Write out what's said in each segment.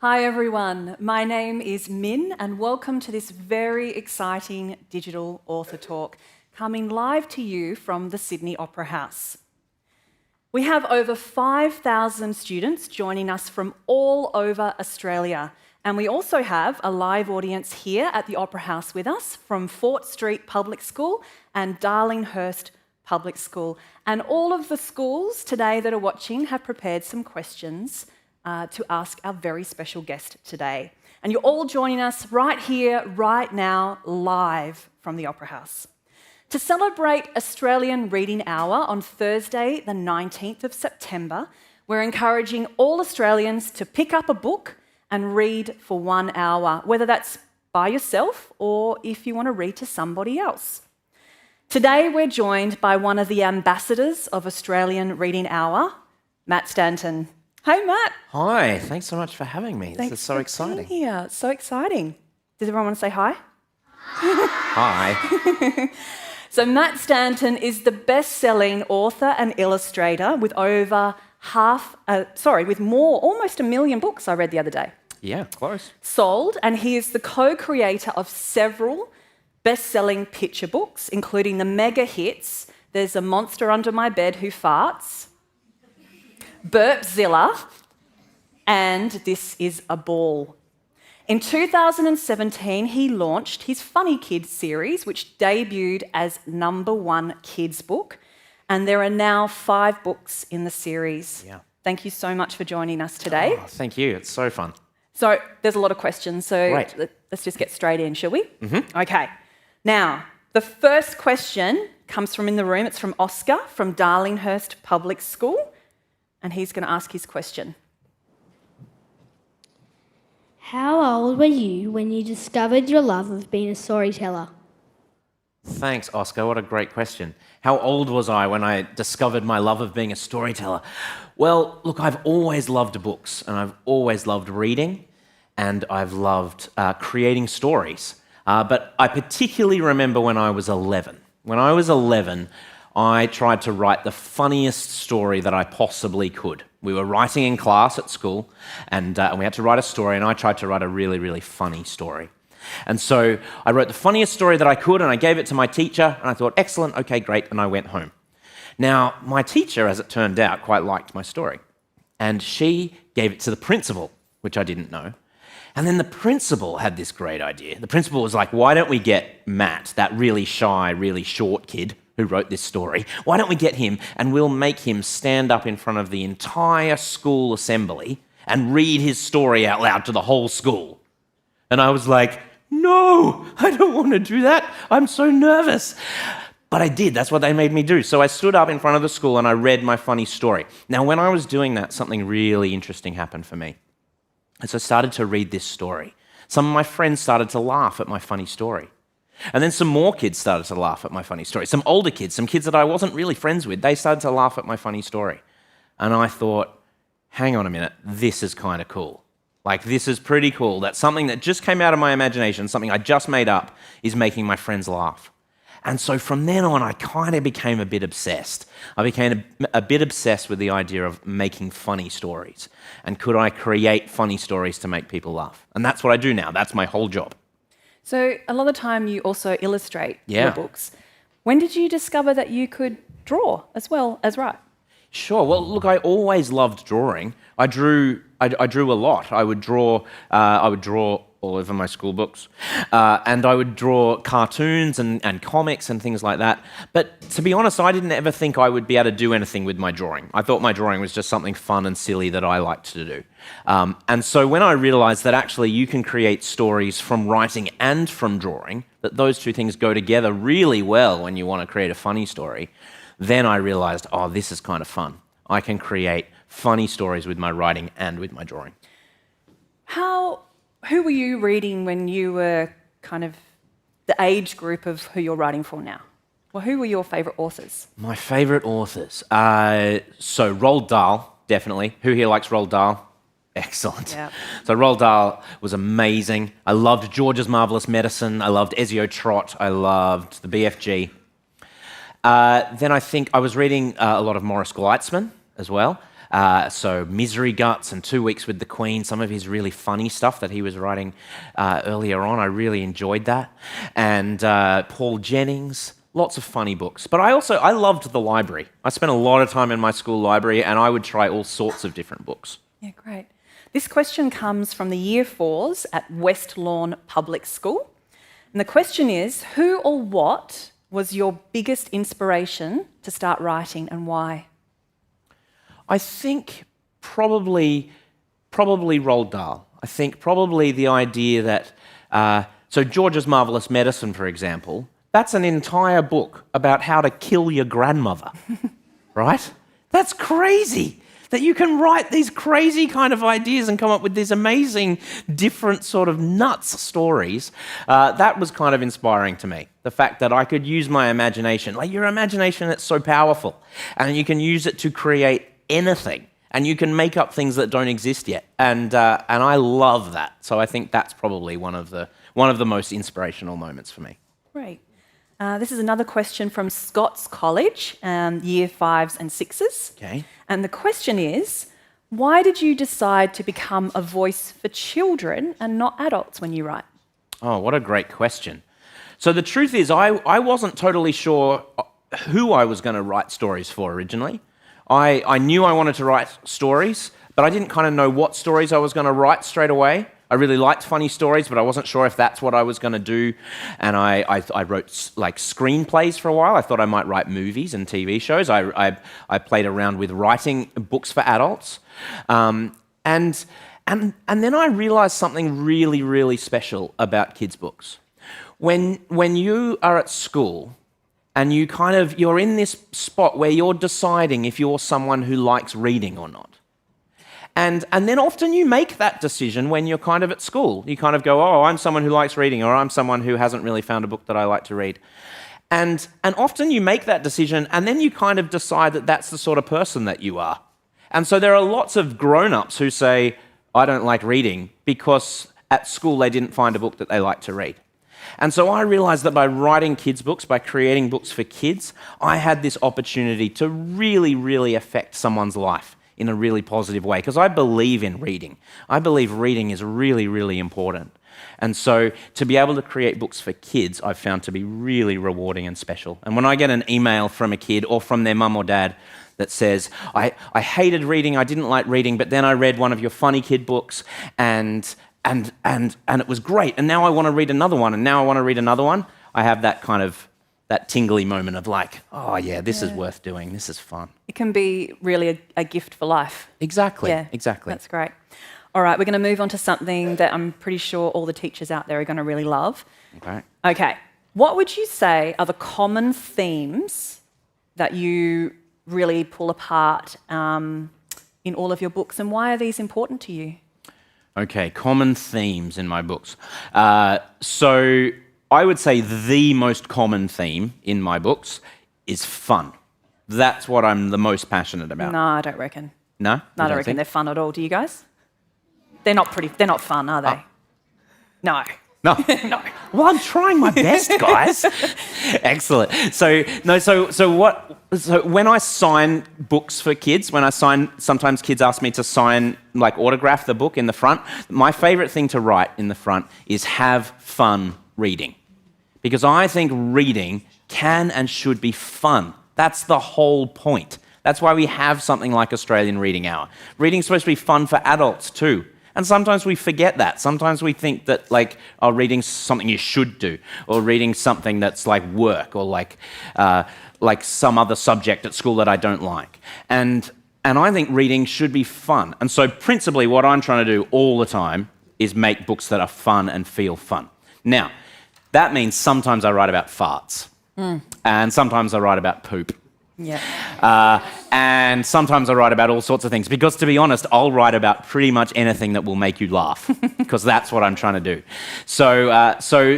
Hi everyone, my name is Min and welcome to this very exciting digital author talk coming live to you from the Sydney Opera House. We have over 5,000 students joining us from all over Australia, and we also have a live audience here at the Opera House with us from Fort Street Public School and Darlinghurst Public School. And all of the schools today that are watching have prepared some questions to ask our very special guest today. And you're all joining us right here, right now, live from the Opera House. To celebrate Australian Reading Hour on Thursday, the 19th of September, we're encouraging all Australians to pick up a book and read for 1 hour, whether that's by yourself or if you want to read to somebody else. Today, we're joined by one of the ambassadors of Australian Reading Hour, Matt Stanton. Hey, Matt. Hi, thanks so much for having me. Thanks this is so exciting. Being here. It's so exciting. Does everyone want to say hi? Hi. So Matt Stanton is the best-selling author and illustrator with almost 1 million books I read the other day. Yeah, close. Sold, and he is the co-creator of several best-selling picture books, including the mega hits There's a Monster Under My Bed Who Farts, Burpzilla, and This Is a Ball. In 2017, he launched his Funny Kids series, which debuted as #1 kids book, and there are now 5 books in the series. Yeah. Thank you so much for joining us today. Oh, thank you. It's so fun. So there's a lot of questions, so Great. let's just get straight in, shall we? Mm-hmm. Okay. Now, the first question comes from in the room. It's from Oscar from Darlinghurst Public School, and he's going to ask his question. How old were you when you discovered your love of being a storyteller? Thanks, Oscar. What a great question. How old was I when I discovered my love of being a storyteller? Well, look, I've always loved books, and I've always loved reading, and I've loved creating stories. But I particularly remember when I was 11. When I was 11, I tried to write the funniest story that I possibly could. We were writing in class at school, and we had to write a story, and I tried to write a really, really funny story. And so I wrote the funniest story that I could, and I gave it to my teacher, and I thought, excellent, okay, great, and I went home. Now, my teacher, as it turned out, quite liked my story, and she gave it to the principal, which I didn't know. And then the principal had this great idea. The principal was like, why don't we get Matt, that really shy, really short kid who wrote this story, why don't we get him and we'll make him stand up in front of the entire school assembly and read his story out loud to the whole school. And I was like, no, I don't want to do that. I'm so nervous. But I did. That's what they made me do. So I stood up in front of the school and I read my funny story. Now, when I was doing that, something really interesting happened for me. As I started to read this story, some of my friends started to laugh at my funny story. And then some more kids started to laugh at my funny story. Some older kids, some kids that I wasn't really friends with, they started to laugh at my funny story. And I thought, hang on a minute, this is kind of cool. Like, this is pretty cool. That something that just came out of my imagination, something I just made up, is making my friends laugh. And so from then on, I kind of became a bit obsessed. I became a bit obsessed with the idea of making funny stories. And could I create funny stories to make people laugh? And that's what I do now. That's my whole job. So a lot of the time you also illustrate Yeah. your books. When did you discover that you could draw as well as write? Sure. Well, look, I always loved drawing. I drew a lot. I would draw all over my school books, and I would draw cartoons and comics and things like that. But to be honest, I didn't ever think I would be able to do anything with my drawing. I thought my drawing was just something fun and silly that I liked to do. And so when I realized that actually you can create stories from writing and from drawing, that those two things go together really well when you want to create a funny story, then I realized, oh, this is kind of fun. I can create funny stories with my writing and with my drawing. Who were you reading when you were kind of the age group of who you're writing for now? Well, who were your favourite authors? My favourite authors? So Roald Dahl, definitely. Who here likes Roald Dahl? Excellent. Yep. So Roald Dahl was amazing. I loved George's Marvellous Medicine. I loved Ezio Trott. I loved the BFG. Then I think I was reading a lot of Morris Gleitzman as well. So Misery Guts and 2 Weeks with the Queen, some of his really funny stuff that he was writing earlier on. I really enjoyed that. And Paul Jennings, lots of funny books. But I loved the library. I spent a lot of time in my school library, and I would try all sorts of different books. Yeah, great. This question comes from the Year 4s at West Lawn Public School. And the question is, who or what was your biggest inspiration to start writing and why? I think probably Roald Dahl. I think probably the idea that, so George's Marvelous Medicine, for example, that's an entire book about how to kill your grandmother, right? That's crazy, that you can write these crazy kind of ideas and come up with these amazing, different sort of nuts stories. That was kind of inspiring to me. The fact that I could use my imagination, like your imagination, it's so powerful, and you can use it to create anything, and you can make up things that don't exist yet. And I love that. So I think that's probably one of the most inspirational moments for me. Great. This is another question from Scott's College, Year 5s and 6s. Okay. And the question is, why did you decide to become a voice for children and not adults when you write? Oh, what a great question. So the truth is, I wasn't totally sure who I was going to write stories for originally. I knew I wanted to write stories, but I didn't kind of know what stories I was going to write straight away. I really liked funny stories, but I wasn't sure if that's what I was going to do. And I wrote like screenplays for a while. I thought I might write movies and TV shows. I played around with writing books for adults. And then I realized something really, really special about kids' books. When you are at school and you're in this spot where you're deciding if you're someone who likes reading or not. And then often you make that decision when you're kind of at school. You kind of go, oh, I'm someone who likes reading, or I'm someone who hasn't really found a book that I like to read. And often you make that decision, and then you kind of decide that that's the sort of person that you are. And so there are lots of grown-ups who say, I don't like reading, because at school they didn't find a book that they like to read. And so I realized that by writing kids' books, by creating books for kids, I had this opportunity to really, really affect someone's life in a really positive way, because I believe in reading. I believe reading is really, really important. And so to be able to create books for kids, I've found to be really rewarding and special. And when I get an email from a kid or from their mum or dad that says, I hated reading, I didn't like reading, but then I read one of your funny kid books and it was great, and now I want to read another one, and now I want to read another one, I have that kind of that tingly moment of like, oh yeah, this is worth doing, this is fun. It can be really a gift for life. Exactly, Yeah, exactly. That's great. All right, we're going to move on to something that I'm pretty sure all the teachers out there are going to really love. Okay. What would you say are the common themes that you really pull apart in all of your books, and why are these important to you? Okay, common themes in my books. So I would say the most common theme in my books is fun. That's what I'm the most passionate about. No, I don't reckon. No? No, I don't reckon they're fun at all. Do you guys? They're not fun, are they? No. No. No. Well, I'm trying my best, guys. Excellent. So when I sign books for kids, sometimes kids ask me to sign, like autograph the book in the front. My favorite thing to write in the front is have fun reading. Because I think reading can and should be fun. That's the whole point. That's why we have something like Australian Reading Hour. Reading's supposed to be fun for adults too. And sometimes we forget that. Sometimes we think that reading's something you should do, or reading something that's like work, or like some other subject at school that I don't like. And I think reading should be fun. And so principally what I'm trying to do all the time is make books that are fun and feel fun. Now, that means sometimes I write about farts. And sometimes I write about poop. Yeah. And sometimes I write about all sorts of things, because to be honest, I'll write about pretty much anything that will make you laugh, because that's what I'm trying to do. So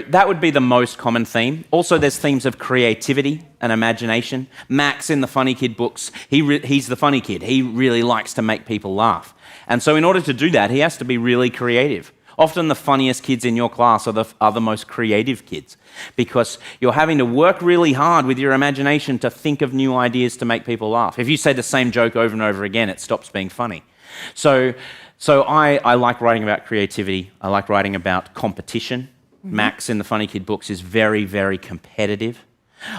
that would be the most common theme. Also, there's themes of creativity and imagination. Max in the Funny Kid books, he's the funny kid. He really likes to make people laugh. And so in order to do that, he has to be really creative. Often the funniest kids in your class are the most creative kids because you're having to work really hard with your imagination to think of new ideas to make people laugh. If you say the same joke over and over again, it stops being funny. So I like writing about creativity. I like writing about competition. Max in the Funny Kid books is very, very competitive.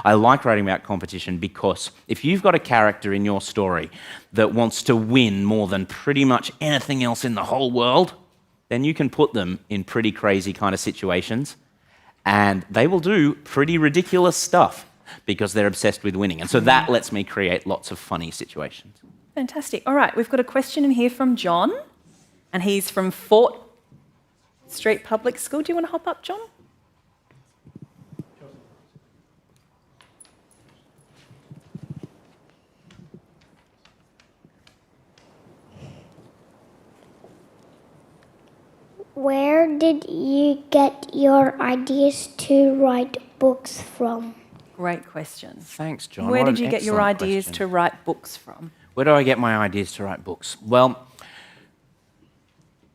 I like writing about competition because if you've got a character in your story that wants to win more than pretty much anything else in the whole world, then you can put them in pretty crazy kind of situations and they will do pretty ridiculous stuff because they're obsessed with winning. And so that lets me create lots of funny situations. Fantastic. All right, we've got a question in here from John, and he's from Fort Street Public School. Do you want to hop up, John? Where did you get your ideas to write books from? Great question. Thanks, John. Where What did an you get your excellent ideas question. to write books from? Where do I get my ideas to write books? Well,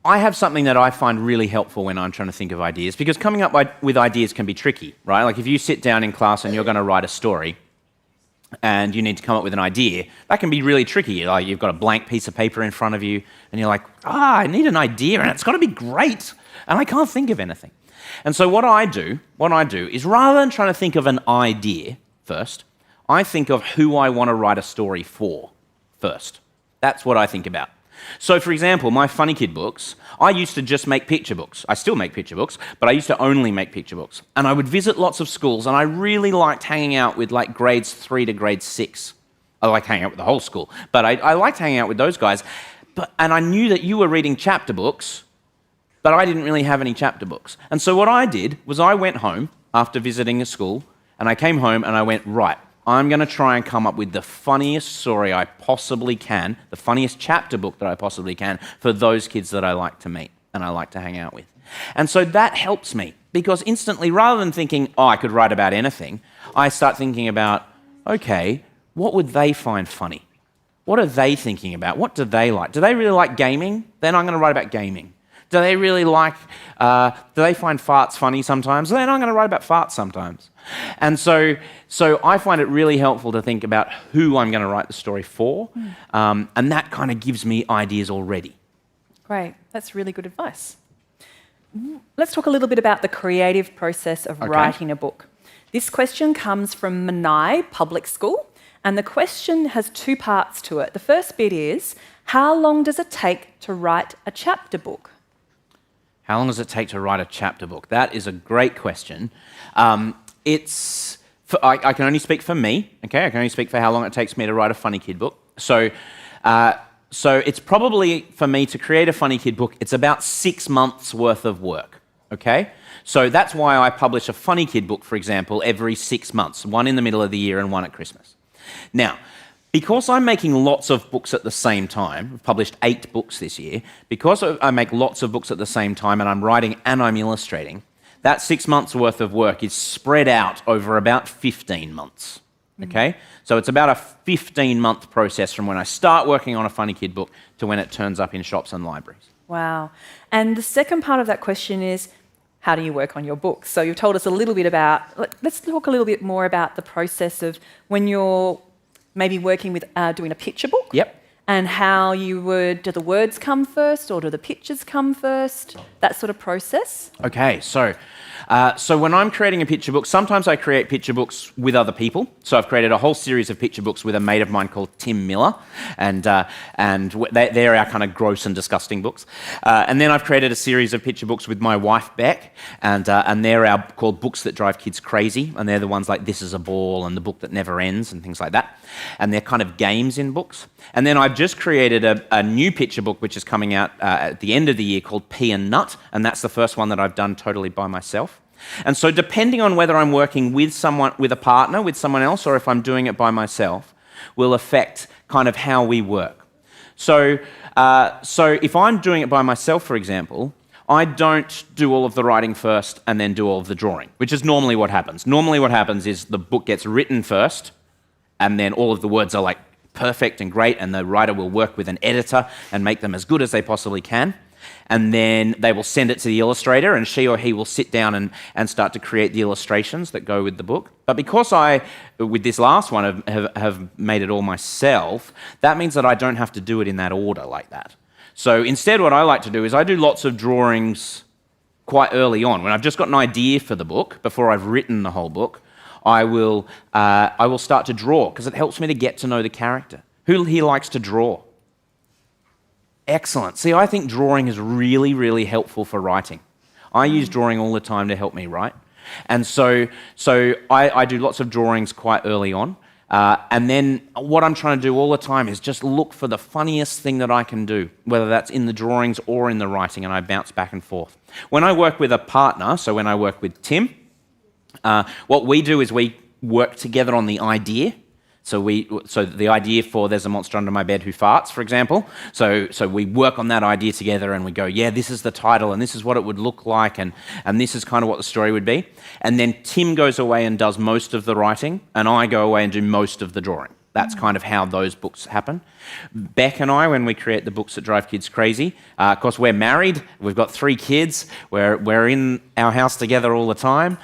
I have something that I find really helpful when I'm trying to think of ideas, because coming up with ideas can be tricky, right? Like if you sit down in class and you're going to write a story and you need to come up with an idea, that can be really tricky. Like you've got a blank piece of paper in front of you and you're like, I need an idea and it's got to be great and I can't think of anything. And so what I do is rather than trying to think of an idea first, I think of who I want to write a story for first. That's what I think about. So, for example, my Funny Kid books, I used to just make picture books. I still make picture books, but I used to only make picture books. And I would visit lots of schools, and I really liked hanging out with like grades 3 to grade 6. I like hanging out with the whole school, but I liked hanging out with those guys. And I knew that you were reading chapter books, but I didn't really have any chapter books. And so what I did was I went home after visiting a school, and I came home and I went, right, I'm going to try and come up with the funniest story I possibly can, the funniest chapter book that I possibly can for those kids that I like to meet and I like to hang out with. And so that helps me because instantly, rather than thinking, I could write about anything, I start thinking about, okay, what would they find funny? What are they thinking about? What do they like? Do they really like gaming? Then I'm going to write about gaming. Do they really like, do they find farts funny sometimes? Then I'm going to write about farts sometimes. And so I find it really helpful to think about who I'm going to write the story for, and that kind of gives me ideas already. Great, that's really good advice. Let's talk a little bit about the creative process of writing a book. This question comes from Menai Public School, and the question has 2 parts to it. The first bit is, how long does it take to write a chapter book? How long does it take to write a chapter book? That is a great question. I can only speak for me, okay? I can only speak for how long it takes me to write a Funny Kid book. So it's probably, for me to create a Funny Kid book, it's about 6 months worth of work, okay? So that's why I publish a Funny Kid book, for example, every 6 months, one in the middle of the year and one at Christmas. Now, because I'm making lots of books at the same time, I've published 8 books this year, because I make lots of books at the same time and I'm writing and I'm illustrating, that 6 months worth of work is spread out over about 15 months, okay? So it's about a 15-month process from when I start working on a Funny Kid book to when it turns up in shops and libraries. Wow. And the second part of that question is, how do you work on your books? So you've told us a little bit about, let's talk a little bit more about the process of when you're maybe working with doing a picture book. Yep. And how you would, do the words come first or do the pictures come first? That sort of process. Okay, so when I'm creating a picture book, sometimes I create picture books with other people. So I've created a whole series of picture books with a mate of mine called Tim Miller, and they're our kind of gross and disgusting books. And then I've created a series of picture books with my wife Beck, and they're called Books That Drive Kids Crazy, and they're the ones like This Is a Ball and The Book That Never Ends and things like that. And they're kind of games in books. And then I've just created a new picture book which is coming out at the end of the year called Pea and Nut, and that's the first one that I've done totally by myself. And so depending on whether I'm working with someone, with a partner, with someone else, or if I'm doing it by myself, will affect kind of how we work. So if I'm doing it by myself, for example, I don't do all of the writing first and then do all of the drawing, which is normally what happens. Normally what happens is the book gets written first, and then all of the words are like perfect and great, and the writer will work with an editor and make them as good as they possibly can. and then they will send it to the illustrator, and she or he will sit down and start to create the illustrations that go with the book. But because I, with this last one, have made it all myself, that means that I don't have to do it in that order like that. So instead, what I like to do is I do lots of drawings quite early on. When I've just got an idea for the book, before I've written the whole book, I will start to draw, because it helps me to get to know the character. Who here likes to draw? Excellent. See, I think drawing is really, really helpful for writing. I use drawing all the time to help me write. And so I do lots of drawings quite early on. And then what I'm trying to do all the time is just look for the funniest thing that I can do, whether that's in the drawings or in the writing, and I bounce back and forth. When I work with a partner, so when I work with Tim, what we do is we work together on the idea. So the idea for there's a monster under my bed who farts, for example. So we work on that idea together, and we go, yeah, this is the title, and this is what it would look like, and this is kind of what the story would be. And then Tim goes away and does most of the writing, and I go away and do most of the drawing. That's kind of how those books happen. Beck and I, when we create the books that drive kids crazy, of course we're married, we've got 3 kids, we're in our house together all the time.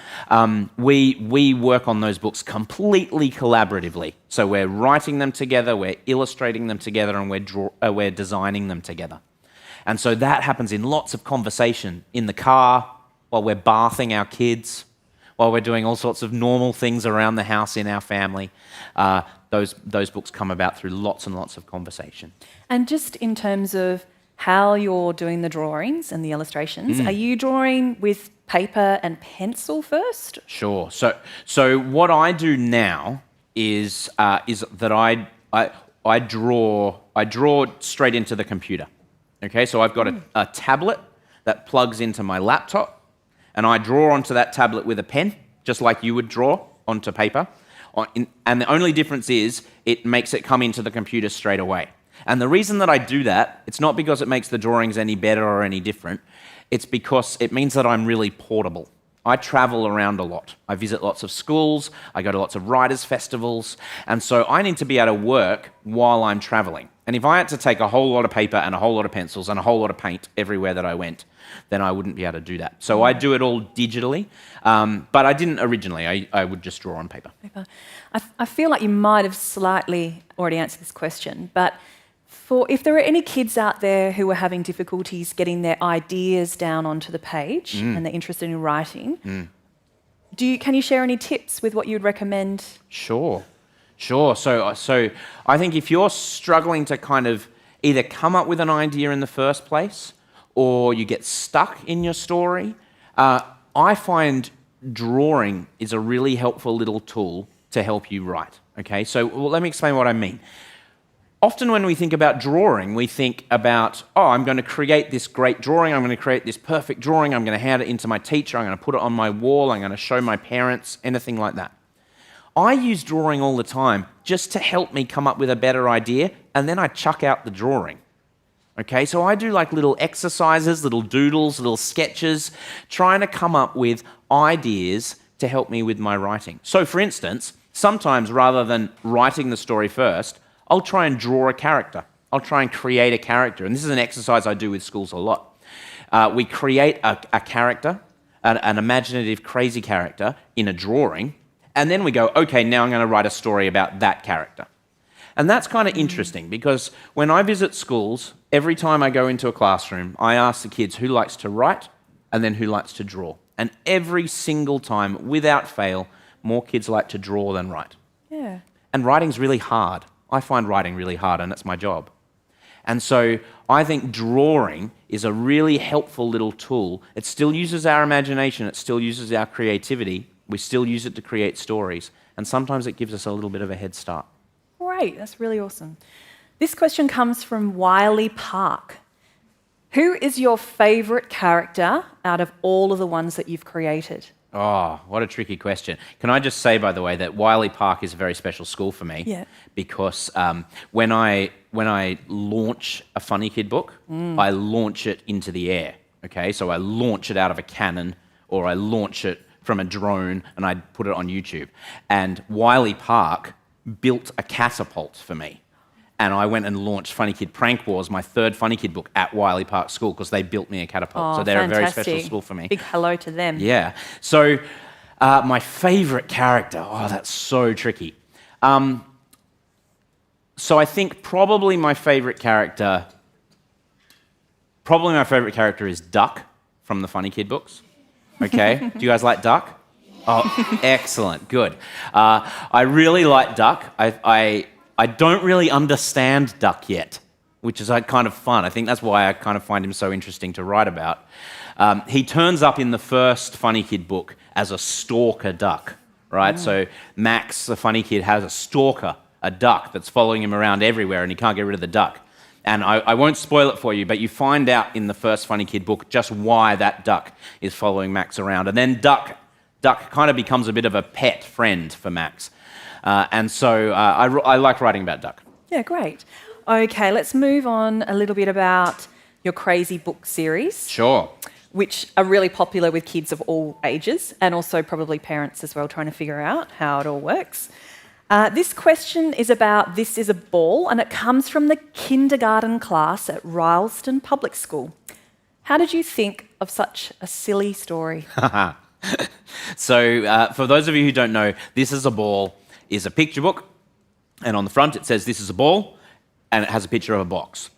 We work on those books completely collaboratively. So we're writing them together, we're illustrating them together, and we're designing them together. And so that happens in lots of conversation in the car, while we're bathing our kids, while we're doing all sorts of normal things around the house in our family. Those books come about through lots and lots of conversation. And just in terms of how you're doing the drawings and the illustrations, are you drawing with paper and pencil first? Sure. So what I do now is that I draw straight into the computer. Okay, so I've got a tablet that plugs into my laptop, and I draw onto that tablet with a pen, just like you would draw onto paper. And the only difference is it makes it come into the computer straight away. And the reason that I do that, it's not because it makes the drawings any better or any different. It's because it means that I'm really portable. I travel around a lot. I visit lots of schools. I go to lots of writers' festivals. And so I need to be able to work while I'm traveling. And if I had to take a whole lot of paper and a whole lot of pencils and a whole lot of paint everywhere that I went, then I wouldn't be able to do that. So I do it all digitally, but I didn't originally. I would just draw on paper. I feel like you might have slightly already answered this question, but if there are any kids out there who are having difficulties getting their ideas down onto the page and they're interested in writing, can you share any tips with what you'd recommend? Sure. So I think if you're struggling to kind of either come up with an idea in the first place, or you get stuck in your story, I find drawing is a really helpful little tool to help you write. Okay, so let me explain what I mean. Often when we think about drawing, we think about, I'm going to create this great drawing, I'm going to create this perfect drawing, I'm going to hand it into my teacher, I'm going to put it on my wall, I'm going to show my parents, anything like that. I use drawing all the time just to help me come up with a better idea, and then I chuck out the drawing. Okay, so I do like little exercises, little doodles, little sketches, trying to come up with ideas to help me with my writing. So for instance, sometimes rather than writing the story first, I'll try and draw a character. I'll try and create a character. And this is an exercise I do with schools a lot. We create a character, an imaginative, crazy character in a drawing, and then we go, okay, now I'm going to write a story about that character. And that's kind of interesting because when I visit schools, every time I go into a classroom, I ask the kids who likes to write and then who likes to draw. And every single time, without fail, more kids like to draw than write. Yeah. And writing's really hard. I find writing really hard, and that's my job. And so I think drawing is a really helpful little tool. It still uses our imagination, it still uses our creativity, we still use it to create stories, and sometimes it gives us a little bit of a head start. Great, that's really awesome. This question comes from Wiley Park. Who is your favourite character out of all of the ones that you've created? Oh, what a tricky question. Can I just say, by the way, that Wiley Park is a very special school for me. Yeah. Because when I launch a Funny Kid book, I launch it into the air. Okay, so I launch it out of a cannon, or I launch it from a drone, and I put it on YouTube. And Wiley Park built a catapult for me. and I went and launched Funny Kid Prank Wars, my third Funny Kid book, at Wiley Park School because they built me a catapult. So they're a very special school for me. Big hello to them. Yeah. So my favourite character, that's so tricky. So I think probably my favourite character is Duck from the Funny Kid books. Okay? Do you guys like Duck? Oh, excellent. Good. I really like Duck. I don't really understand Duck yet, which is kind of fun. I think that's why I kind of find him so interesting to write about. He turns up in the first Funny Kid book as a stalker duck, right? So Max, the Funny Kid, has a stalker, a duck that's following him around everywhere, and he can't get rid of the duck. And I won't spoil it for you, but you find out in the first Funny Kid book just why that duck is following Max around. And then Duck kind of becomes a bit of a pet friend for Max. And so I like writing about Duck. Yeah, great. Okay, let's move on a little bit about your crazy book series. Sure. Which are really popular with kids of all ages and also probably parents as well, trying to figure out how it all works. This question is about This Is a Ball, and it comes from the kindergarten class at Rylstone Public School. How did you think of such a silly story? So for those of you who don't know, This Is a Ball is a picture book, and on the front it says, "This is a ball," and it has a picture of a box.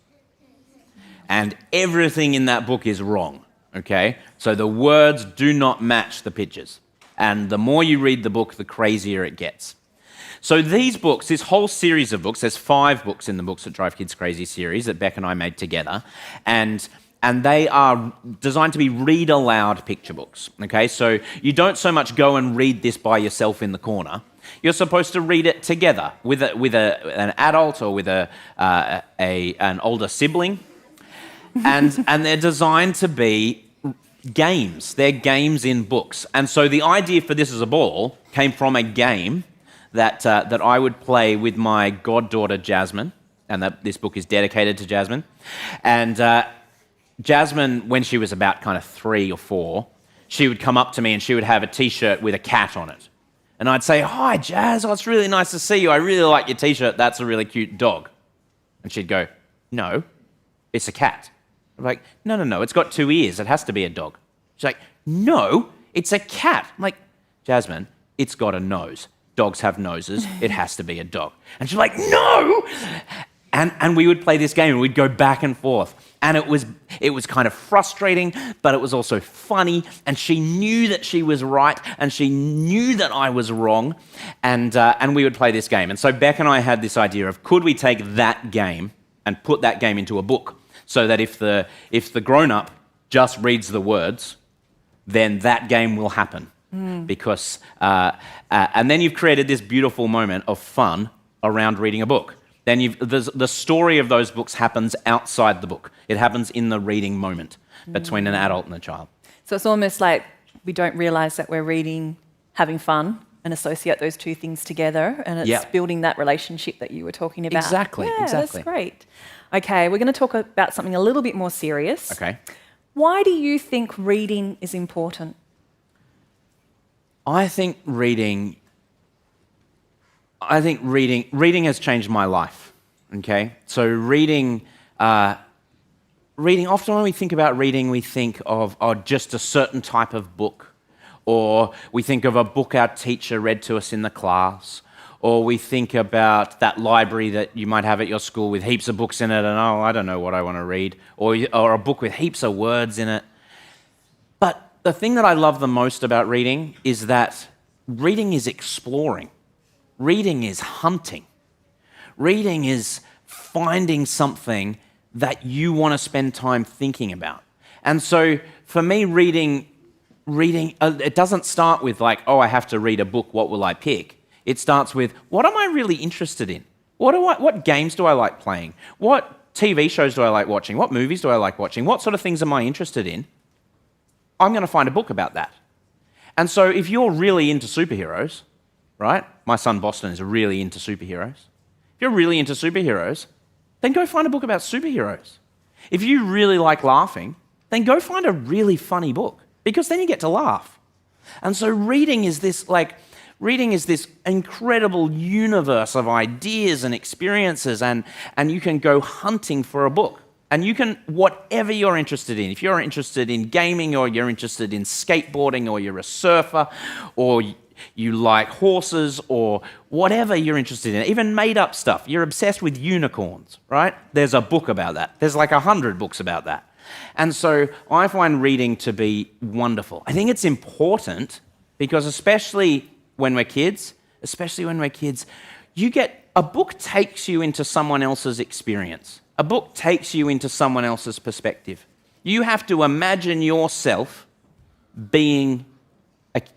And everything in that book is wrong, okay? So the words do not match the pictures. And the more you read the book, the crazier it gets. So these books, this whole series of books, there's 5 books in the Books That Drive Kids Crazy series that Beck and I made together, and they are designed to be read-aloud picture books, okay? So you don't so much go and read this by yourself in the corner. You're supposed to read it together with an adult or with an older sibling, and they're designed to be games. They're games in books. And so the idea for This Is a Ball came from a game that I would play with my goddaughter Jasmine, and this book is dedicated to Jasmine. And Jasmine, when she was about kind of 3 or 4, she would come up to me and she would have a T-shirt with a cat on it. And I'd say, "Hi, Jazz, it's really nice to see you. I really like your T-shirt. That's a really cute dog." And she'd go, "No, it's a cat." I'm like, No, it's got 2 ears. It has to be a dog." She's like, "No, it's a cat." I'm like, "Jasmine, it's got a nose. Dogs have noses. It has to be a dog." And she's like, "No!" And we would play this game and we'd go back and forth. And it was kind of frustrating, but it was also funny. And she knew that she was right and she knew that I was wrong. And we would play this game. And so Beck and I had this idea of, could we take that game and put that game into a book so that if the grown-up just reads the words, then that game will happen. Because and then you've created this beautiful moment of fun around reading a book. Then the story of those books happens outside the book. It happens in the reading moment between an adult and a child. So it's almost like we don't realise that we're reading, having fun, and associate those two things together, and it's building that relationship that you were talking about. Exactly. That's great. Okay, we're going to talk about something a little bit more serious. Okay. Why do you think reading is important? I think reading has changed my life, okay? So reading, often when we think about reading, we think of just a certain type of book, or we think of a book our teacher read to us in the class, or we think about that library that you might have at your school with heaps of books in it, and I don't know what I want to read, or a book with heaps of words in it. But the thing that I love the most about reading is that reading is exploring. Reading is hunting. Reading is finding something that you want to spend time thinking about. And so for me, reading, it doesn't start with like, I have to read a book, what will I pick? It starts with, what am I really interested in? What games do I like playing? What TV shows do I like watching? What movies do I like watching? What sort of things am I interested in? I'm going to find a book about that. And so if you're really into superheroes, right? My son Boston is really into superheroes. If you're really into superheroes, then go find a book about superheroes. If you really like laughing, then go find a really funny book, because then you get to laugh. And so reading is this, like, Reading is this incredible universe of ideas and experiences, and you can go hunting for a book. And you can, whatever you're interested in, if you're interested in gaming, or you're interested in skateboarding, or you're a surfer, or you like horses, or whatever you're interested in, even made-up stuff. You're obsessed with unicorns, right? There's a book about that. There's like 100 books about that. And so I find reading to be wonderful. I think it's important because especially when we're kids, a book takes you into someone else's experience. A book takes you into someone else's perspective. You have to imagine yourself being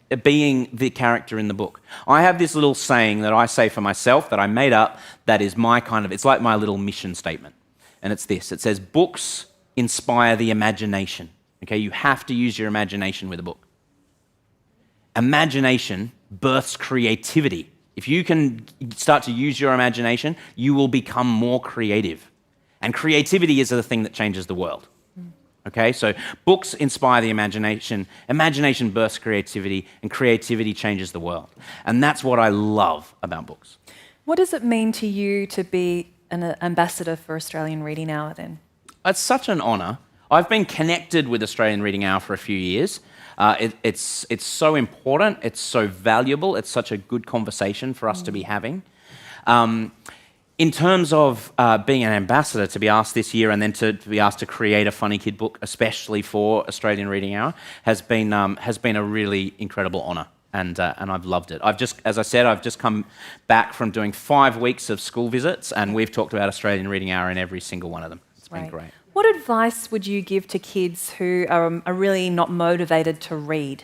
the character in the book. I have this little saying that I say for myself that I made up that is it's like my little mission statement. And it's this. It says, books inspire the imagination. Okay, you have to use your imagination with a book. Imagination births creativity. If you can start to use your imagination, you will become more creative. And creativity is the thing that changes the world. Okay, so books inspire the imagination, imagination bursts creativity, and creativity changes the world. And that's what I love about books. What does it mean to you to be an ambassador for Australian Reading Hour then? It's such an honour. I've been connected with Australian Reading Hour for a few years. It's so important, it's so valuable, it's such a good conversation for us to be having. In terms of being an ambassador, to be asked this year and then to be asked to create a funny kid book, especially for Australian Reading Hour, has been a really incredible honour, and I've loved it. I've just come back from doing 5 weeks of school visits, and we've talked about Australian Reading Hour in every single one of them. It's been great. What advice would you give to kids who are really not motivated to read?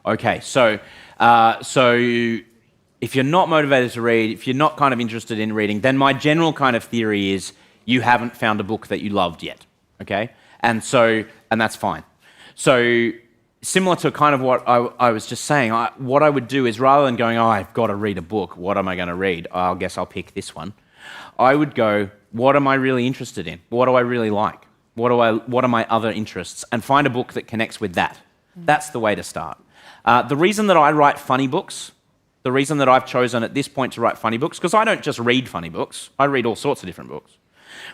Okay, so if you're not motivated to read, if you're not kind of interested in reading, then my general kind of theory is you haven't found a book that you loved yet, okay? And that's fine. So similar to kind of what I was just saying, what I would do is rather than going, I've got to read a book, what am I going to read? I guess I'll pick this one. I would go, what am I really interested in? What do I really like? What are my other interests? And find a book that connects with that. That's the way to start. The reason that I write funny books, the reason that I've chosen at this point to write funny books, because I don't just read funny books, I read all sorts of different books.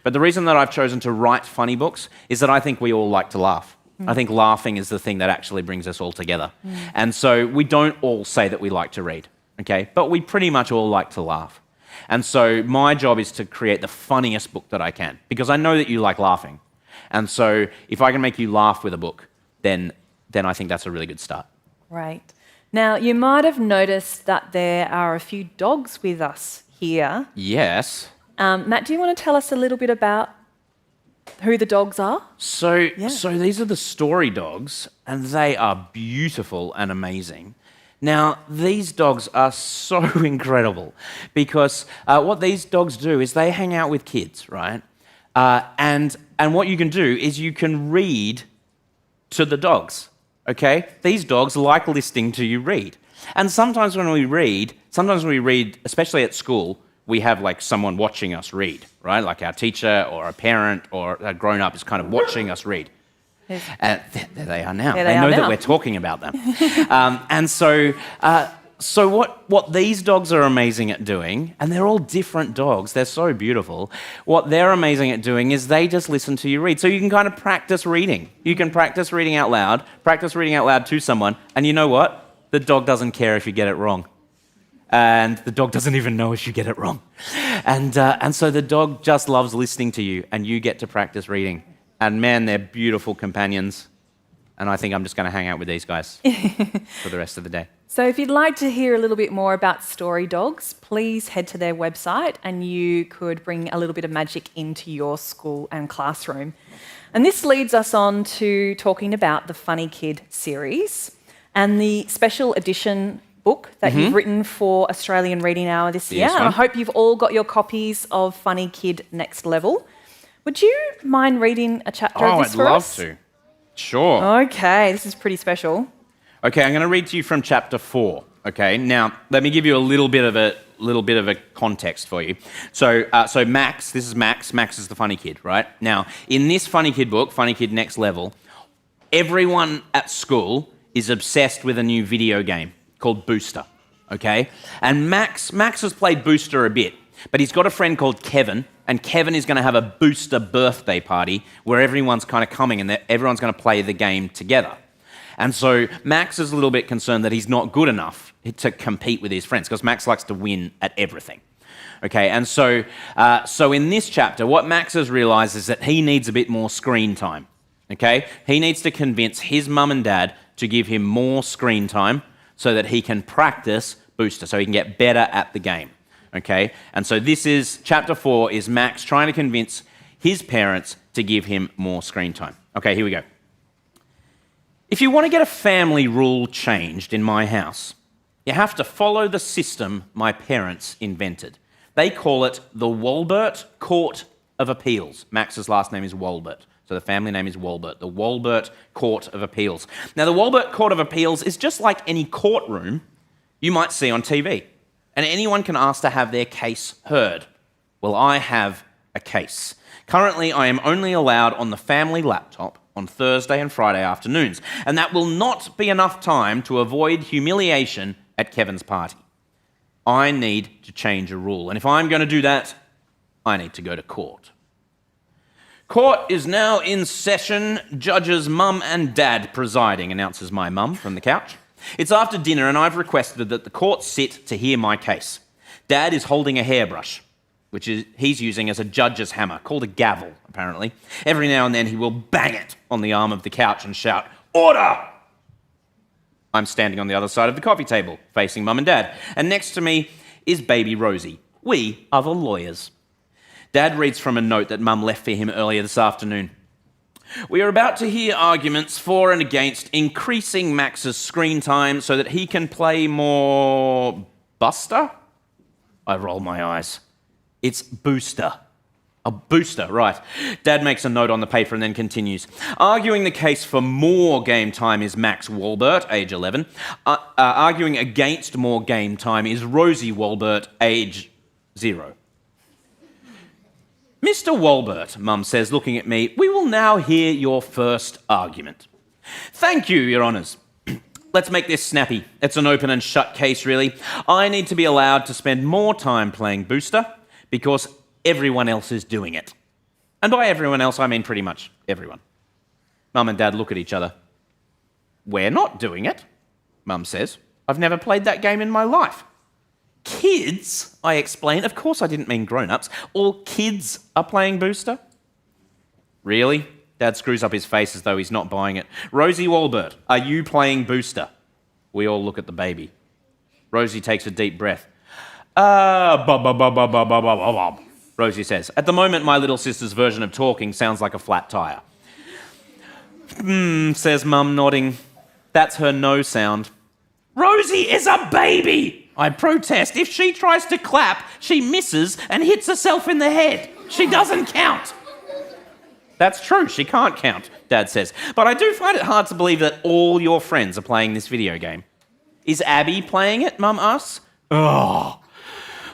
But the reason that I've chosen to write funny books is that I think we all like to laugh. I think laughing is the thing that actually brings us all together. And so we don't all say that we like to read, okay? But we pretty much all like to laugh. And so my job is to create the funniest book that I can, because I know that you like laughing. And so if I can make you laugh with a book, then I think that's a really good start. Right. Now, you might have noticed that there are a few dogs with us here. Yes. Matt, do you want to tell us a little bit about who the dogs are? So these are the story dogs, and they are beautiful and amazing. Now, these dogs are so incredible because what these dogs do is they hang out with kids, right? And what you can do is you can read to the dogs, okay? These dogs like listening to you read. And sometimes when we read, especially at school, we have like someone watching us read, right? Like our teacher or a parent or a grown-up is kind of watching us read. There they are now. They know that we're talking about them. And so what these dogs are amazing at doing, and they're all different dogs, they're so beautiful, what they're amazing at doing is they just listen to you read. So you can kind of practice reading. You can practice reading out loud to someone, and you know what? The dog doesn't care if you get it wrong. And the dog doesn't even know if you get it wrong. And so the dog just loves listening to you, and you get to practice reading. And man, they're beautiful companions. And I think I'm just going to hang out with these guys for the rest of the day. So if you'd like to hear a little bit more about story dogs, please head to their website and you could bring a little bit of magic into your school and classroom. And this leads us on to talking about the Funny Kid series and the special edition book that you've written for Australian Reading Hour this year. And I hope you've all got your copies of Funny Kid Next Level. Would you mind reading a chapter of this for us? Oh, I'd love to. Sure. Okay, this is pretty special. Okay, I'm going to read to you from chapter 4. Okay, now let me give you a little bit of a context for you. So Max, this is Max. Max is the funny kid, right? Now, in this Funny Kid book, Funny Kid Next Level, everyone at school is obsessed with a new video game called Booster. okay? And Max has played Booster a bit, but he's got a friend called Kevin, and Kevin is going to have a Booster birthday party where everyone's kind of coming and everyone's going to play the game together. And so Max is a little bit concerned that he's not good enough to compete with his friends, because Max likes to win at everything. Okay, and so in this chapter, what Max has realised is that he needs a bit more screen time. Okay, he needs to convince his mum and dad to give him more screen time so that he can practice Booster, so he can get better at the game. Okay, and so this is chapter 4, is Max trying to convince his parents to give him more screen time. Okay, here we go. If you want to get a family rule changed in my house, you have to follow the system my parents invented. They call it the Walbert Court of Appeals. Max's last name is Walbert, so the family name is Walbert, the Walbert Court of Appeals. Now, the Walbert Court of Appeals is just like any courtroom you might see on TV, and anyone can ask to have their case heard. Well, I have a case. Currently, I am only allowed on the family laptop on Thursday and Friday afternoons, and that will not be enough time to avoid humiliation at Kevin's party. I need to change a rule, and if I'm going to do that, I need to go to court. Court is now in session. Judges Mum and Dad presiding, announces my mum from the couch. It's after dinner, and I've requested that the court sit to hear my case. Dad is holding a hairbrush, which he's using as a judge's hammer, called a gavel, apparently. Every now and then he will bang it on the arm of the couch and shout, "Order!" I'm standing on the other side of the coffee table, facing Mum and Dad, and next to me is baby Rosie. We are the lawyers. Dad reads from a note that Mum left for him earlier this afternoon. We are about to hear arguments for and against increasing Max's screen time so that he can play more Buster? I roll my eyes. It's Booster. A Booster, right. Dad makes a note on the paper and then continues. Arguing the case for more game time is Max Walbert, age 11. Arguing against more game time is Rosie Walbert, age 0. Mr. Walbert, Mum says, looking at me, we will now hear your first argument. Thank you, Your Honours. Let's make this snappy. It's an open and shut case, really. I need to be allowed to spend more time playing Booster because everyone else is doing it. And by everyone else, I mean pretty much everyone. Mum and Dad look at each other. We're not doing it, Mum says. I've never played that game in my life. Kids, I explain. Of course I didn't mean grown-ups. All kids are playing Booster. Really? Dad screws up his face as though he's not buying it. Rosie Walbert, are you playing Booster? We all look at the baby. Rosie takes a deep breath. Rosie says. At the moment, my little sister's version of talking sounds like a flat tire. Says Mum, nodding. That's her no sound. Rosie is a baby! I protest. If she tries to clap, she misses and hits herself in the head. She doesn't count. That's true, she can't count, Dad says. But I do find it hard to believe that all your friends are playing this video game. Is Abby playing it, Mum asks. Oh,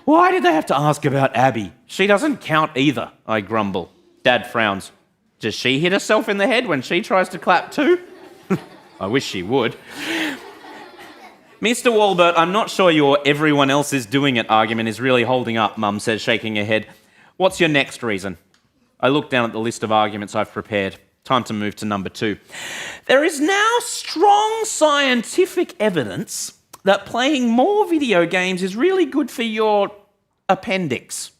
why did they have to ask about Abby? She doesn't count either, I grumble. Dad frowns. Does she hit herself in the head when she tries to clap too? I wish she would. Mr. Walbert, I'm not sure your everyone else is doing it argument is really holding up, Mum says, shaking her head. What's your next reason? I look down at the list of arguments I've prepared. Time to move to number 2. There is now strong scientific evidence that playing more video games is really good for your appendix.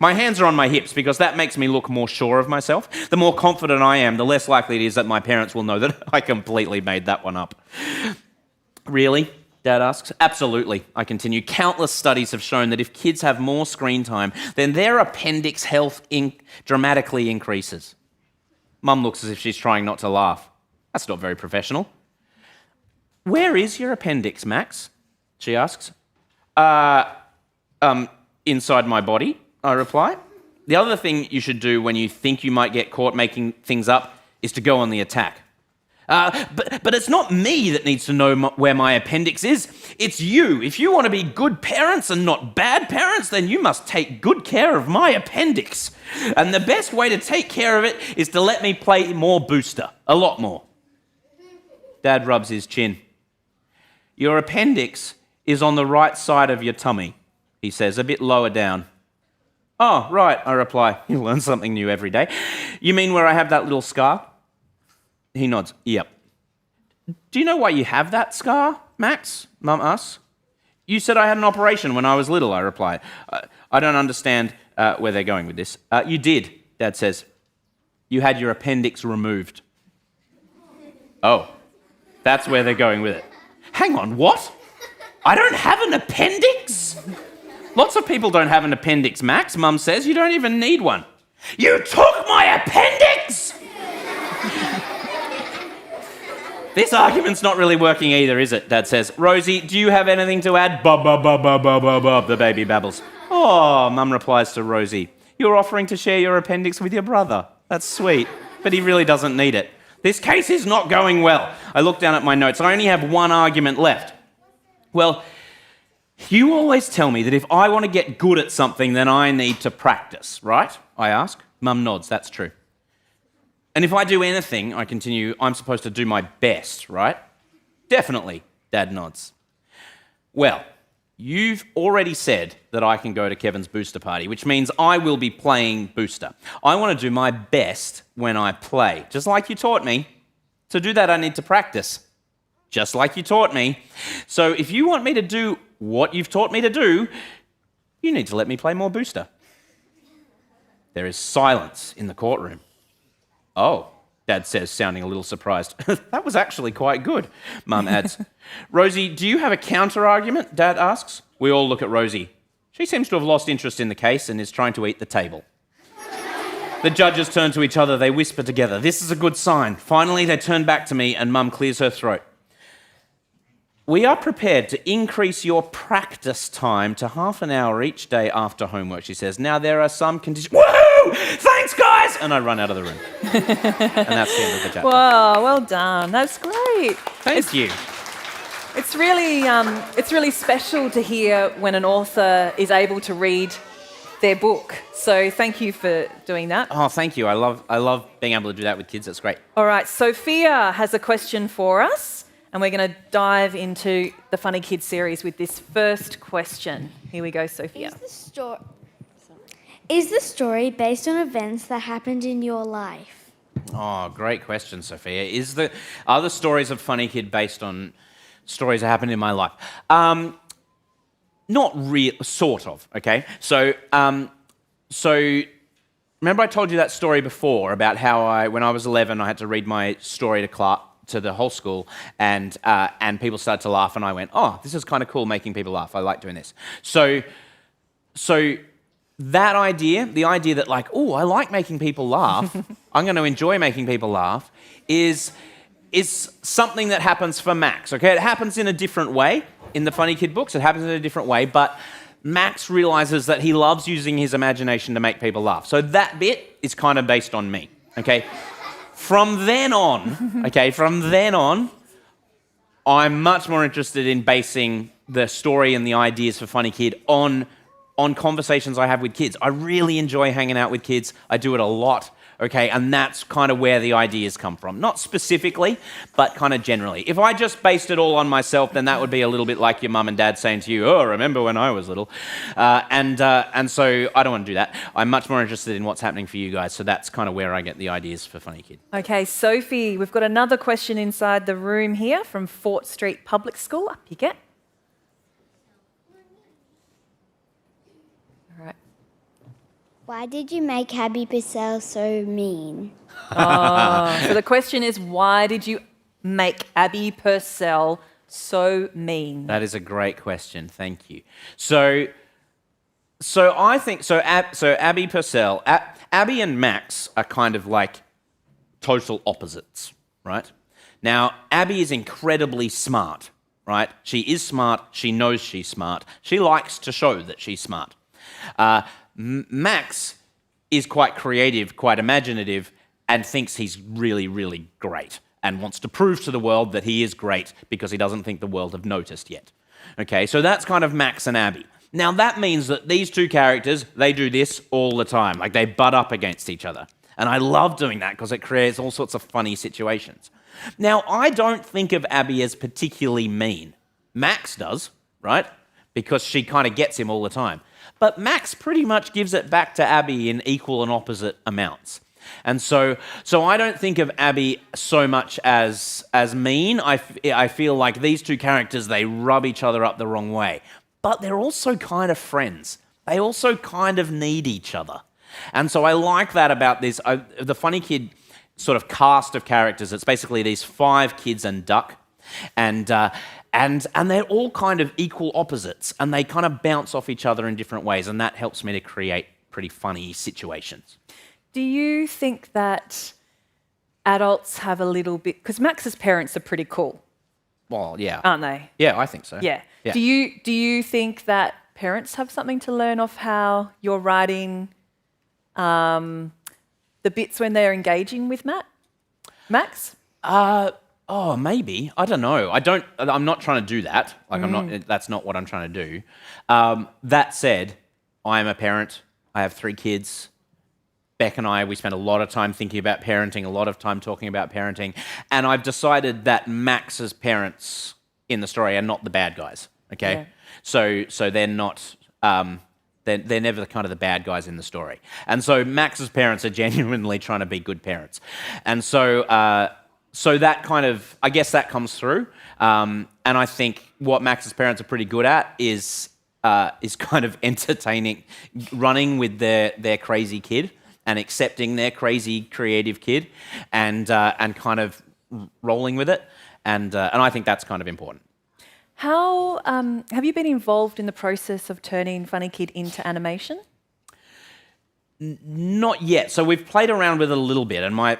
My hands are on my hips because that makes me look more sure of myself. The more confident I am, the less likely it is that my parents will know that I completely made that one up. Really? Dad asks. Absolutely, I continue. Countless studies have shown that if kids have more screen time, then their appendix health dramatically increases. Mum looks as if she's trying not to laugh. That's not very professional. Where is your appendix, Max? She asks. Inside my body, I reply. The other thing you should do when you think you might get caught making things up is to go on the attack. But it's not me that needs to know where my appendix is. It's you. If you want to be good parents and not bad parents, then you must take good care of my appendix. And the best way to take care of it is to let me play more Booster. A lot more. Dad rubs his chin. Your appendix is on the right side of your tummy, he says, a bit lower down. Oh, right, I reply. You learn something new every day. You mean where I have that little scar? He nods. Yep. Do you know why you have that scar, Max? Mum asks. You said I had an operation when I was little, I reply. I don't understand where they're going with this. You did, Dad says. You had your appendix removed. Oh, that's where they're going with it. Hang on, what? I don't have an appendix? Lots of people don't have an appendix, Max, Mum says. You don't even need one. You took my appendix? This argument's not really working either, is it? Dad says. Rosie, do you have anything to add? Bob, the baby babbles. Oh, Mum replies to Rosie. You're offering to share your appendix with your brother. That's sweet, but he really doesn't need it. This case is not going well. I look down at my notes. I only have one argument left. Well, you always tell me that if I want to get good at something, then I need to practice, right? I ask. Mum nods. That's true. And if I do anything, I continue, I'm supposed to do my best, right? Definitely, Dad nods. Well, you've already said that I can go to Kevin's booster party, which means I will be playing booster. I want to do my best when I play, just like you taught me. To do that, I need to practice, just like you taught me. So if you want me to do what you've taught me to do, you need to let me play more booster. There is silence in the courtroom. Oh, Dad says, sounding a little surprised. That was actually quite good, Mum adds. Rosie, do you have a counter-argument? Dad asks. We all look at Rosie. She seems to have lost interest in the case and is trying to eat the table. The judges turn to each other. They whisper together. This is a good sign. Finally, they turn back to me and Mum clears her throat. We are prepared to increase your practice time to half an hour each day after homework, she says. Now, there are some conditions. Woohoo! Thanks, guys! And I run out of the room. And that's the end of the chapter. Wow, well done. That's great. Thank you. It's really special to hear when an author is able to read their book. So thank you for doing that. Oh, thank you. I love being able to do that with kids. That's great. All right, Sophia has a question for us, and we're going to dive into the Funny Kids series with this first question. Here we go, Sophia. Is the story based on events that happened in your life? Oh, great question, Sophia. Are the stories of Funny Kid based on stories that happened in my life? Not real, sort of, okay? So remember I told you that story before about how when I was 11, I had to read my story to the whole school, and people started to laugh, and I went, oh, this is kind of cool, making people laugh. I like doing this. So that idea, the idea that like, oh, I like making people laugh, I'm going to enjoy making people laugh, is something that happens for Max, okay? It happens in a different way. In the Funny Kid books, it happens in a different way, but Max realizes that he loves using his imagination to make people laugh. So that bit is kind of based on me, okay? From then on, I'm much more interested in basing the story and the ideas for Funny Kid on conversations I have with kids. I really enjoy hanging out with kids. I do it a lot. Okay, and that's kind of where the ideas come from. Not specifically, but kind of generally. If I just based it all on myself, then that would be a little bit like your mum and dad saying to you, oh, remember when I was little? And so I don't want to do that. I'm much more interested in what's happening for you guys, so that's kind of where I get the ideas for Funny Kid. Okay, Sophie, we've got another question inside the room here from Fort Street Public School. Up you get. All right. Why did you make Happy Purcell so mean? So the question is, why did you make Happy Purcell so mean? That is a great question. Thank you. So I think Happy Purcell, Abby and Max are kind of like total opposites, right? Now, Abby is incredibly smart, right? She is smart. She knows she's smart. She likes to show that she's smart. Max is quite creative, quite imaginative, and thinks he's really, really great and wants to prove to the world that he is great because he doesn't think the world have noticed yet. Okay, so that's kind of Max and Abby. Now, that means that these two characters, they do this all the time. Like, they butt up against each other. And I love doing that because it creates all sorts of funny situations. Now, I don't think of Abby as particularly mean, Max does, right? Because she kind of gets him all the time. But Max pretty much gives it back to Abby in equal and opposite amounts. And so I don't think of Abby so much as mean. I feel like these two characters, they rub each other up the wrong way. But they're also kind of friends. They also kind of need each other. And so I like that about this. The Funny Kid sort of cast of characters, it's basically these 5 kids and Duck. And they're all kind of equal opposites. And they kind of bounce off each other in different ways. And that helps me to create pretty funny situations. Do you think that adults have a little bit... Because Max's parents are pretty cool. Well, yeah. Aren't they? Yeah, I think so. Yeah. Yeah. Do you think that parents have something to learn off how you're writing the bits when they're engaging with Max? Oh, maybe. I don't know. I'm not trying to do that. Like, that's not what I'm trying to do. That said, I am a parent. I have 3 kids. Beck and I, we spend a lot of time thinking about parenting, a lot of time talking about parenting, and I've decided that Max's parents in the story are not the bad guys, okay? Yeah. So they're not, they're never kind of the bad guys in the story. And so Max's parents are genuinely trying to be good parents. And so that kind of, I guess that comes through. And I think what Max's parents are pretty good at is kind of entertaining, running with their crazy kid, and accepting their crazy creative kid, and kind of rolling with it, and I think that's kind of important. How have you been involved in the process of turning Funny Kid into animation? Not yet. So we've played around with it a little bit, and my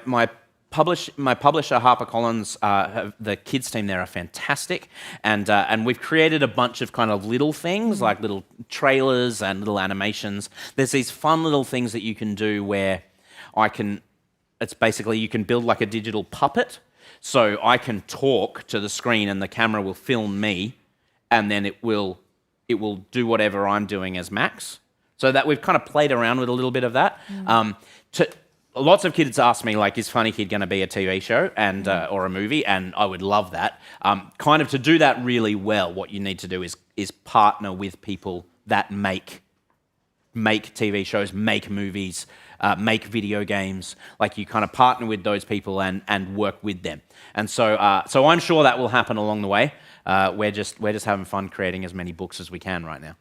publisher HarperCollins, the kids team there are fantastic, and we've created a bunch of kind of little things, like little trailers and little animations. There's these fun little things that you can do where it's basically you can build like a digital puppet, so I can talk to the screen and the camera will film me, and then it will do whatever I'm doing as Max. So that we've kind of played around with a little bit of that. Lots of kids ask me, like, is Funny Kid going to be a TV show and or a movie? And I would love that. Kind of to do that really well, what you need to do is partner with people that make TV shows, make movies, make video games. Like, you kind of partner with those people and work with them. And so I'm sure that will happen along the way. We're just having fun creating as many books as we can right now.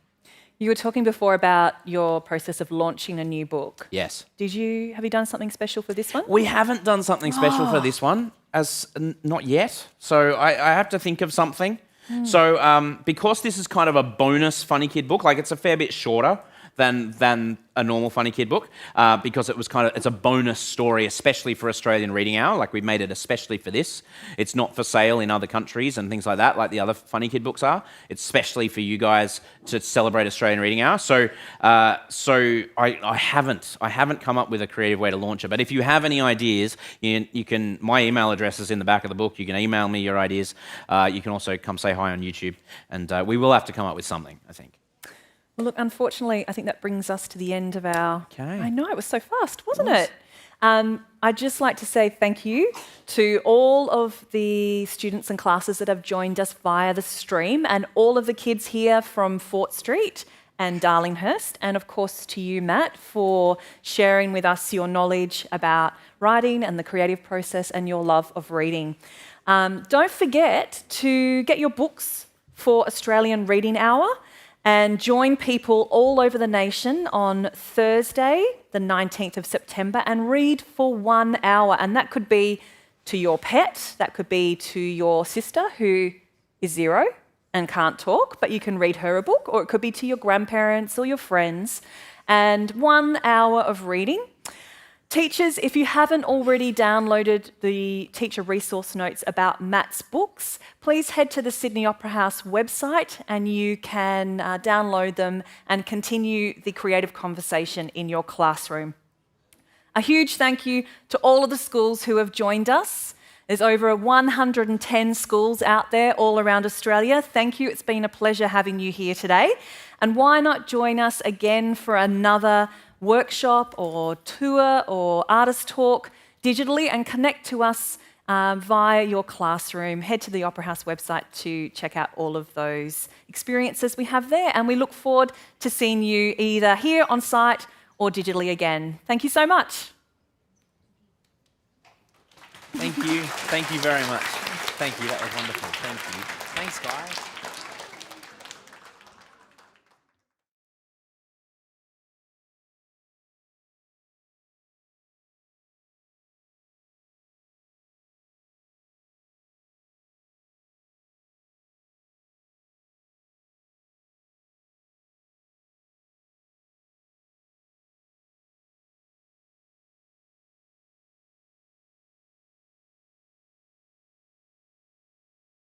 You were talking before about your process of launching a new book. Yes. Have you done something special for this one? We haven't done something special for this one, not yet. So I have to think of something. So because this is kind of a bonus Funny Kid book, like it's a fair bit shorter than a normal Funny Kid book, because it's a bonus story, especially for Australian Reading Hour. Like, we made it especially for this. It's not for sale in other countries and things like that, like the other Funny Kid books are. It's especially for you guys to celebrate Australian Reading Hour. So I haven't come up with a creative way to launch it. But if you have any ideas, you can. My email address is in the back of the book. You can email me your ideas. You can also come say hi on YouTube, and we will have to come up with something, I think. Well, look, unfortunately, I think that brings us to the end of our... Okay. I know, it was so fast, wasn't it? I'd just like to say thank you to all of the students and classes that have joined us via the stream, and all of the kids here from Fort Street and Darlinghurst, and of course to you, Matt, for sharing with us your knowledge about writing and the creative process and your love of reading. Don't forget to get your books for Australian Reading Hour, and join people all over the nation on Thursday, the 19th of September, and read for 1 hour. And that could be to your pet, that could be to your sister who is 0 and can't talk, but you can read her a book, or it could be to your grandparents or your friends. And 1 hour of reading. Teachers, if you haven't already downloaded the teacher resource notes about Matt's books, please head to the Sydney Opera House website and you can download them and continue the creative conversation in your classroom. A huge thank you to all of the schools who have joined us. There's over 110 schools out there all around Australia. Thank you. It's been a pleasure having you here today. And why not join us again for another workshop or tour or artist talk digitally, and connect to us via your classroom. Head to the Opera House website to check out all of those experiences we have there. And we look forward to seeing you either here on site or digitally again. Thank you so much. Thank you. Thank you very much. Thank you. That was wonderful. Thank you. Thanks, guys.